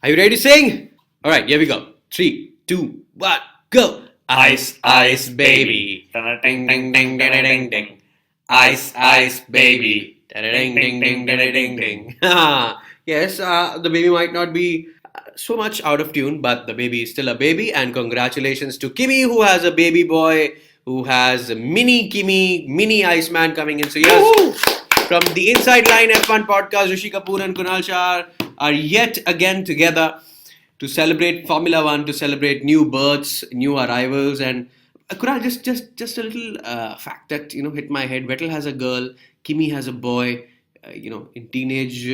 Are you ready to sing? All right, here we go. 3, 2, 1, go. Ice, ice, baby. Ding, ding, ding, ding, ding, ding. Ice, ice, baby. Ding, ding, ding, ding, ding, ding. Yes, the baby might not be so much out of tune, but the baby is still a baby. And congratulations to Kimmy, who has a baby boy, who has mini Kimmy, mini Iceman coming in. So, yes, from the Inside Line F1 podcast, Rishi Kapoor and Kunal Shah are yet again together to celebrate Formula One, to celebrate new births, new arrivals, and Kunal, just a little fact that hit my head. Vettel has a girl, Kimi has a boy. In teenage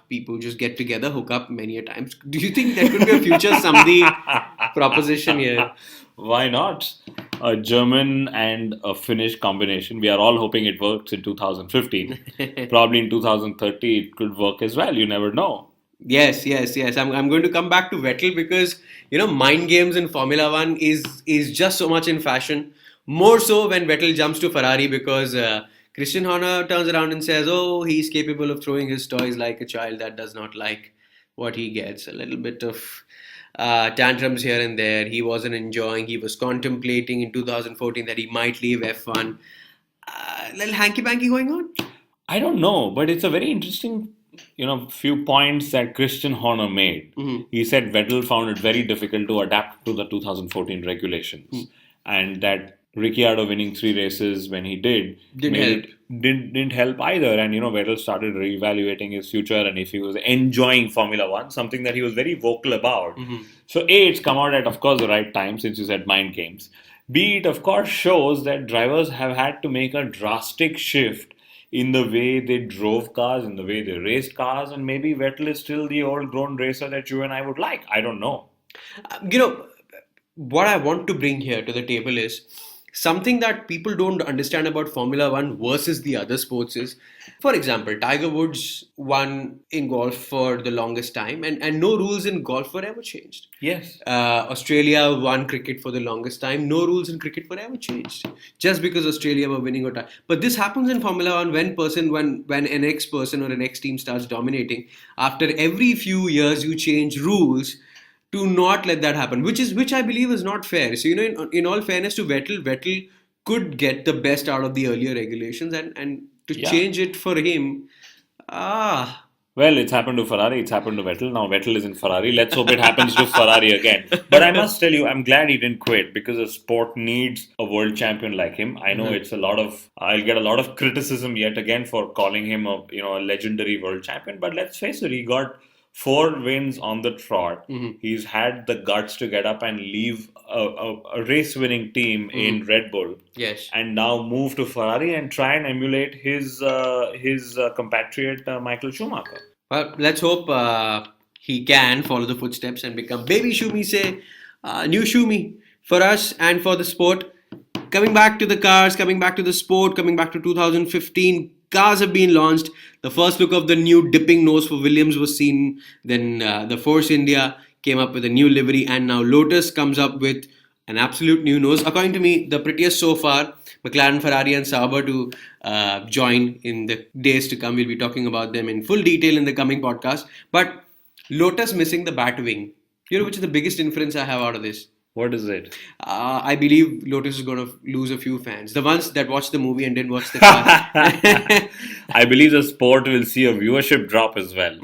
people just get together, hook up many a times. Do you think that could be a future Samdi proposition here? Why not? A German and a Finnish combination. We are all hoping it works in 2015. Probably in 2030 it could work as well. You never know. Yes. I'm going to come back to Vettel because mind games in Formula One is just so much in fashion. More so when Vettel jumps to Ferrari because Christian Horner turns around and says, "Oh, he's capable of throwing his toys like a child that does not like what he gets." A little bit of tantrums here and there. He wasn't enjoying. He was contemplating in 2014 that he might leave F1. Little hanky panky going on. I don't know, but it's a very interesting, few points that Christian Horner made. He said Vettel found it very difficult to adapt to the 2014 regulations, and that Ricciardo winning 3 races when he didn't help either. And Vettel started reevaluating his future and if he was enjoying Formula One, something that he was very vocal about. So A, it's come out at, of course, the right time, since you said mind games. B, it of course shows that drivers have had to make a drastic shift in the way they drove cars, in the way they raced cars, and maybe Vettel is still the old grown racer that you and I would like. I don't know. What I want to bring here to the table is something that people don't understand about Formula One versus the other sports is, for example, Tiger Woods won in golf for the longest time, and no rules in golf were ever changed. Yes. Australia won cricket for the longest time. No rules in cricket were ever changed just because Australia were winning or tie. But this happens in Formula One when an ex person or an ex team starts dominating. After every few years, you change rules to not let that happen, which I believe is not fair. So in all fairness to Vettel could get the best out of the earlier regulations, and to change it for him, Well, it's happened to Ferrari, it's happened to Vettel. Now Vettel is in Ferrari. Let's hope it happens to Ferrari again. But I must tell you, I'm glad he didn't quit because the sport needs a world champion like him. I know I'll get a lot of criticism yet again for calling him a legendary world champion. But let's face it, he got 4 wins on the trot. He's had the guts to get up and leave a race-winning team in Red Bull. Yes. And now move to Ferrari and try and emulate his compatriot Michael Schumacher. Well, let's hope he can follow the footsteps and become baby Shumi, say new Shumi for us and for the sport. Coming back to the cars, coming back to the sport, coming back to 2015. Cars have been launched. The first look of the new dipping nose for Williams was seen. Then the Force India came up with a new livery, and now Lotus comes up with an absolute new nose. According to me, the prettiest so far. McLaren, Ferrari and Sauber to join in the days to come. We'll be talking about them in full detail in the coming podcast. But Lotus missing the bat wing. Which is the biggest inference I have out of this? What is it? I believe Lotus is going to lose a few fans. The ones that watched the movie and didn't watch the car. I believe the sport will see a viewership drop as well.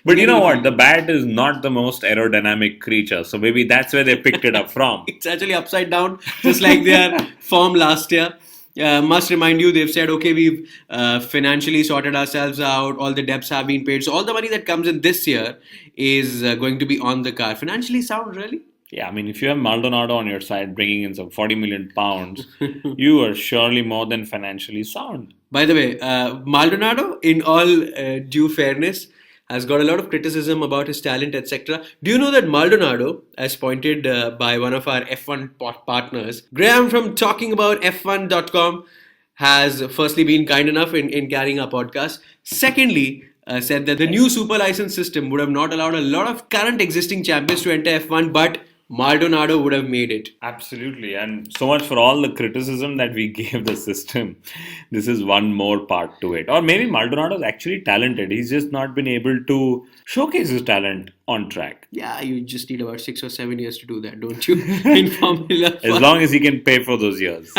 But you know what? The bat is not the most aerodynamic creature. So maybe that's where they picked it up from. It's actually upside down, just like their form last year. Must remind you, they've said, okay, we've financially sorted ourselves out. All the debts have been paid. So all the money that comes in this year is going to be on the car. Financially sound, really? Yeah, I mean, if you have Maldonado on your side bringing in some 40 million pounds, you are surely more than financially sound. By the way, Maldonado, in all due fairness, has got a lot of criticism about his talent, etc. Do you know that Maldonado, as pointed by one of our F1 partners, Graham from talkingaboutf1.com, has firstly been kind enough in carrying our podcast. Secondly, said that the new super license system would have not allowed a lot of current existing champions to enter F1, but Maldonado would have made it. Absolutely. And so much for all the criticism that we gave the system. This is one more part to it. Or maybe Maldonado is actually talented. He's just not been able to showcase his talent on track. Yeah, you just need about 6 or 7 years to do that, don't you? In Formula As 1. long as he can pay for those years.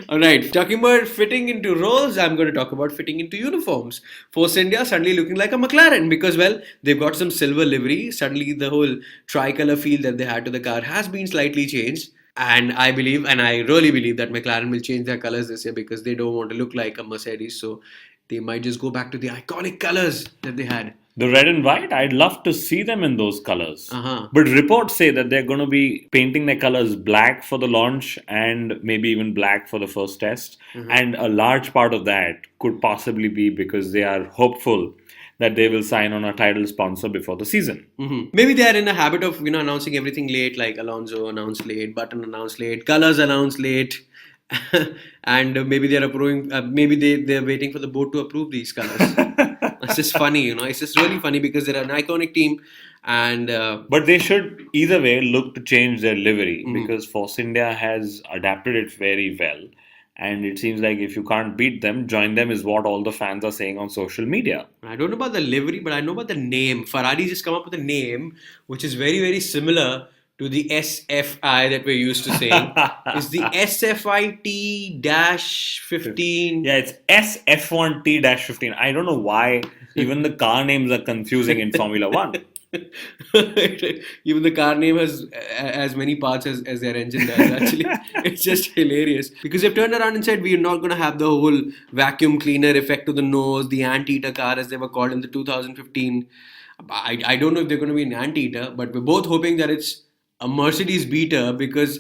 All right, talking about fitting into roles, I'm going to talk about fitting into uniforms. Force India suddenly looking like a McLaren because, well, they've got some silver livery. Suddenly, the whole tricolor feel that they had to the car has been slightly changed. And I believe, and I really believe that McLaren will change their colors this year because they don't want to look like a Mercedes. So they might just go back to the iconic colors that they had. The red and white, I'd love to see them in those colors. Uh-huh. But reports say that they're going to be painting their colors black for the launch and maybe even black for the first test. And a large part of that could possibly be because they are hopeful that they will sign on a title sponsor before the season. Maybe they are in a habit of announcing everything late, like Alonso announced late, Button announced late, colors announced late, and maybe they're approving. Maybe they're waiting for the board to approve these colors. It's just funny, It's just really funny because they're an iconic team, and But they should either way look to change their livery because Force India has adapted it very well. And it seems like if you can't beat them, join them is what all the fans are saying on social media. I don't know about the livery, but I know about the name. Ferrari just come up with a name which is very, very similar to the SFI that we're used to saying. It's the SFIT-15. Yeah, it's SF1T-15. I don't know why even the car names are confusing in Formula One. Even the car name has as many parts as their engine does. Actually, it's just hilarious because they've turned around and said we're not going to have the whole vacuum cleaner effect to the nose, the anteater car as they were called in the 2015. I don't know if they're going to be an anteater, but we're both hoping that it's a Mercedes beater because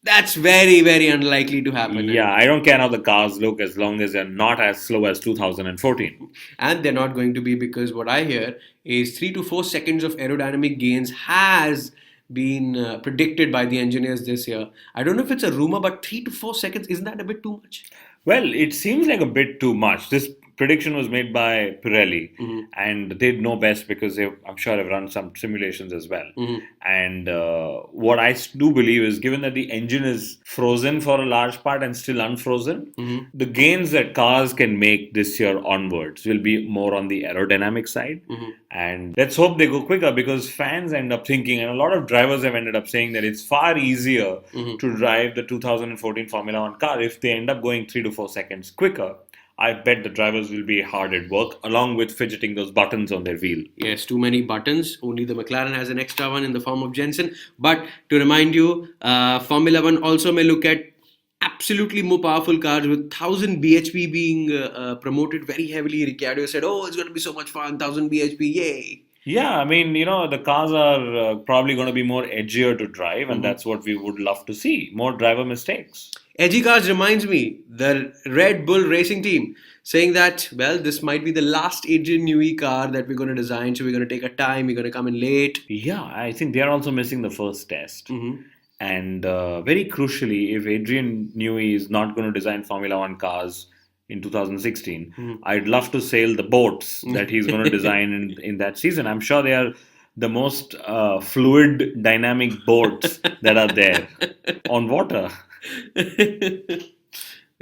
that's very, very unlikely to happen. Yeah, I don't care how the cars look as long as they're not as slow as 2014. And they're not going to be because what I hear is 3 to 4 seconds of aerodynamic gains has been predicted by the engineers this year. I don't know if it's a rumor, but 3 to 4 seconds, isn't that a bit too much? Well, it seems like a bit too much. This prediction was made by Pirelli, and they'd know best because I'm sure they've run some simulations as well. And what I do believe is, given that the engine is frozen for a large part and still unfrozen, the gains that cars can make this year onwards will be more on the aerodynamic side. And let's hope they go quicker because fans end up thinking, and a lot of drivers have ended up saying that it's far easier to drive the 2014 Formula One car if they end up going 3 to 4 seconds quicker. I bet the drivers will be hard at work along with fidgeting those buttons on their wheel. Yes, too many buttons. Only the McLaren has an extra one in the form of Jensen. But to remind you, Formula One also may look at absolutely more powerful cars with 1000 bhp being promoted very heavily. Ricciardo said, oh, it's going to be so much fun, 1000 bhp, yay. Yeah, I mean, the cars are probably going to be more edgier to drive, and that's what we would love to see. More driver mistakes. Edgy cars reminds me, the Red Bull racing team saying that, well, this might be the last Adrian Newey car that we're going to design, so we're going to take our time, we're going to come in late. Yeah, I think they're also missing the first test. And very crucially, if Adrian Newey is not going to design Formula One cars in 2016, I'd love to sail the boats that he's going to design in that season. I'm sure they are the most fluid, dynamic boats that are there on water.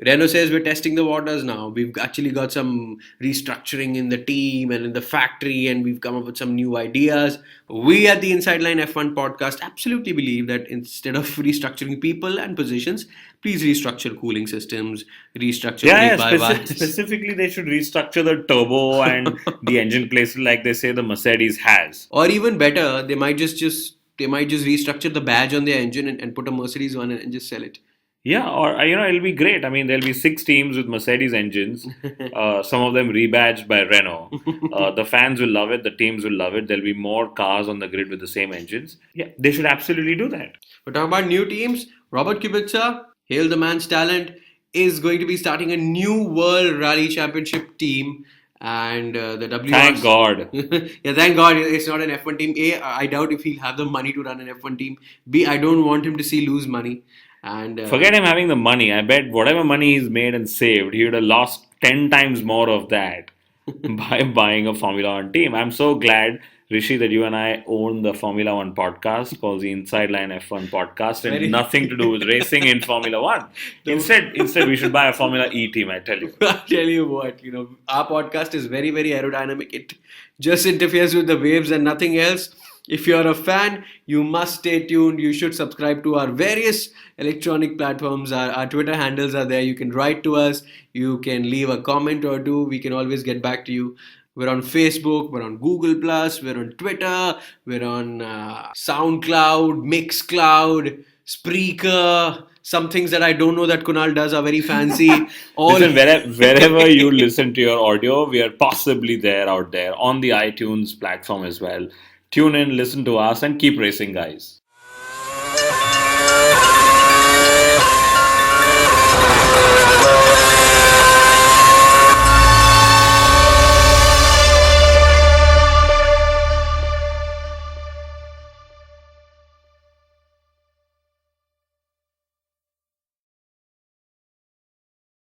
Renault says we're testing the waters now. We've actually got some restructuring in the team and in the factory, and we've come up with some new ideas. We at the Inside Line F1 podcast absolutely believe that instead of restructuring people and positions, please restructure cooling systems, restructure specifically they should restructure the turbo and the engine places like they say the Mercedes has. Or even better, they might just restructure the badge on their engine and put a Mercedes one and just sell it. Yeah, or it'll be great. I mean, there'll be 6 teams with Mercedes engines, some of them rebadged by Renault. The fans will love it, the teams will love it. There'll be more cars on the grid with the same engines. Yeah, they should absolutely do that. But talking about new teams, Robert Kubica, hail the man's talent, is going to be starting a new World Rally Championship team. And the WRC... Thank God. Yeah, thank God it's not an F1 team. A, I doubt if he'll have the money to run an F1 team. B, I don't want him to see lose money. And forget him having the money. I bet whatever money he's made and saved, he would have lost 10 times more of that by buying a Formula One team. I'm so glad Rishi, that you and I own the Formula One podcast called the Inside Line F1 podcast, and Very- nothing to do with racing in Formula One. Instead, we should buy a Formula E team. I tell you. I'll tell you what, our podcast is very, very aerodynamic. It just interferes with the waves and nothing else. If you're a fan, you must stay tuned. You should subscribe to our various electronic platforms. Our Twitter handles are there. You can write to us. You can leave a comment or two. We can always get back to you. We're on Facebook, we're on Google+, we're on Twitter, we're on SoundCloud, Mixcloud, Spreaker. Some things that I don't know that Kunal does are very fancy. Listen, wherever you listen to your audio, we are possibly there out there on the iTunes platform as well. Tune in, listen to us, and keep racing, guys.